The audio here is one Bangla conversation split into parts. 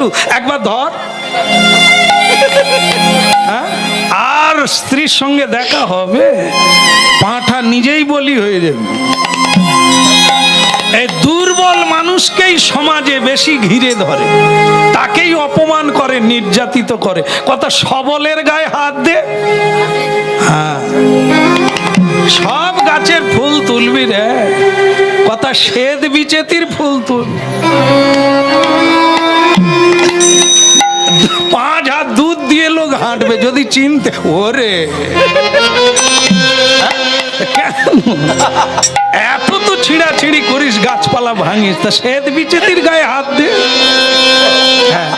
পশু, একবার ধর। আর স্ত্রীর সঙ্গে দেখা হবে, পাঁঠা নিজেই বলি হয়ে যাবে। এই দুর্বল মানুষকেই সমাজে বেশি ঘিরে ধরে, তাকেই অপমান করে, নির্যাতিত করে। কথা সবলের গায়ে হাত দে, হ্যাঁ সব গাছের ফুল তুলবি রে, কথা শ্বেত বিচেতির ফুল তুল। 5 হাত দুধ দিয়ে লোক হাঁটবে যদি চিনতে। ওরে এত তো ছিঁড়াছিঁড়ি করিস, গাছপালা ভাঙিস, তা শ্বেত বিচেতির গায়ে হাত দে।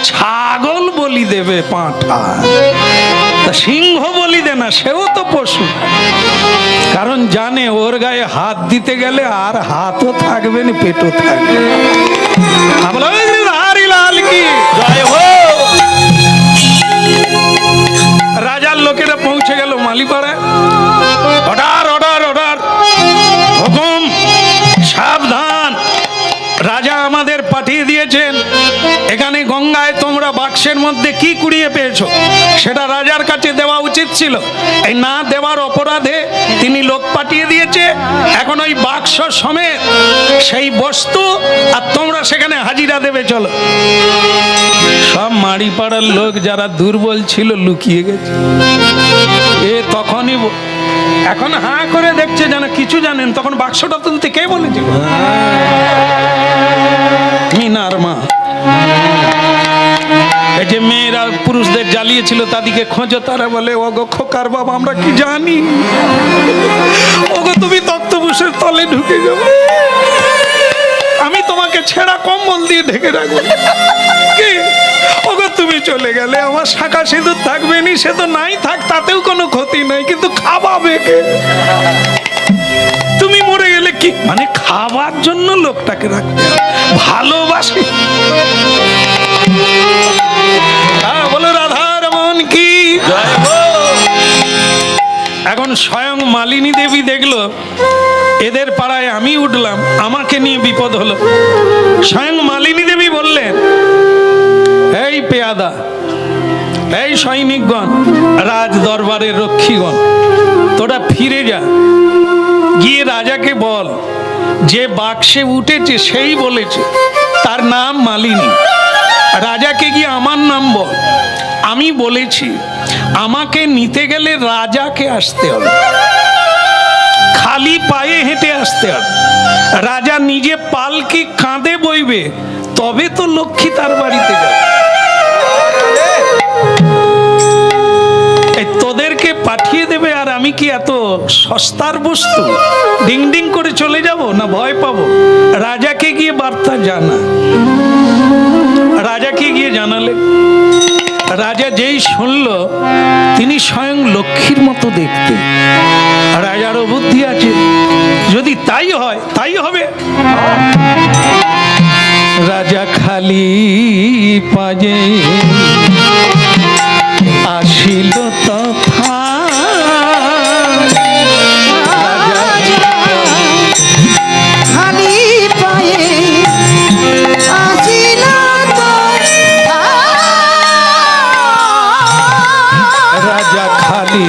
ছাগল বলি দেবে পাঁঠা, তা সিংহ বলি দে না, সেও তো পশু। কারণ জানে ওর গায়ে হাত দিতে গেলে আর হাতও থাকবে না, পেটও থাকবে। রাজার লোকেরা পৌঁছে গেল মালিপাড়ায়। অর্ডার অর্ডার অর্ডার, হুকুম, সাবধান, রাজা আমাদের পাঠিয়ে দিয়েছেন, এখানে গঙ্গায় তোমরা বাক্সের মধ্যে কি কুড়িয়ে পেয়েছো সেটা রাজার কাছে দেওয়া উচিত ছিল। এই না দেওয়ার অপরাধে তিনি লোক পাঠিয়ে দিয়েছে। এখন ওই বাক্স সমেত সেই বস্তু আর তোমরা সেখানে হাজিরা দেবে, চলো। সব মাড়িপাড়ার লোক যারা দুর্বল ছিল লুকিয়ে গেছে। এ তখনই এখন হাঁ করে দেখছে যেন কিছু জানেন। তখন বাক্সটা তুলতে কে বলেছিল? মিনার মা। এই যে মেয়েরা পুরুষদের জ্বালিয়েছিল তাদেরকে খোঁজো, তারা বলে ওগো খোকার বাবা আমরা কি জানি, ওগো তুমি তক্তপোষের তলে ঢুকে যাবে, আমি তোমাকে ছেঁড়া কম্বল দিয়ে ঢেকে রাখবো, কি ওগো তুমি চলে গেলে আমার শাঁখা সিঁদুর থাকবে নি, সে তো নাই থাক, তাতেও কোনো ক্ষতি নাই, কিন্তু খাওয়াবে কে? তুমি মরে গেলে কি মানে খাবার জন্য লোকটাকে রাখতে ভালোবাসি। বলো রাধার মন কি। এখন স্বয়ং মালিনী দেবী দেখলো এদের পাড়ায় আমি উঠলাম, আমাকে নিয়ে বিপদ হলো। স্বয়ং মালিনী দেবী বললেন, এই পেয়াদা, এই সৈনিকগণ, রাজ দরবারের রক্ষীগণ, তোরা ফিরে যা, গিয়ে রাজাকে বল যে বাক্সে উঠেছে সেই বলেছে তার নাম মালিনী। রাজাকে গিয়ে আমার নাম বল, আমি বলেছি আমাকে নিতে গেলে রাজাকে আসতে হবে, খালি পায়ে হেঁটে আসতে হবে। রাজা নিজে পালকি কাঁধে বইবে, তবে তো লক্ষ্মী তার বাড়িতে যাবে। তোদেরকে পাঠিয়ে দেবে আর আমি কি এত সস্তার বস্তু ডিং ডিং করে চলে যাব না ভয় পাবো? রাজাকে গিয়ে বার্তা জানা। রাজাকে গিয়ে জানালে রাজা যেই শুনল তিনি স্বয়ং লক্ষ্মীর মতো দেখতে। রাজারও বুদ্ধি আছে, যদি তাই হয় তাই হবে। রাজা খালি পাজে আসিল তথা, খালি পায়ে আসিল তথা, রাজা খালি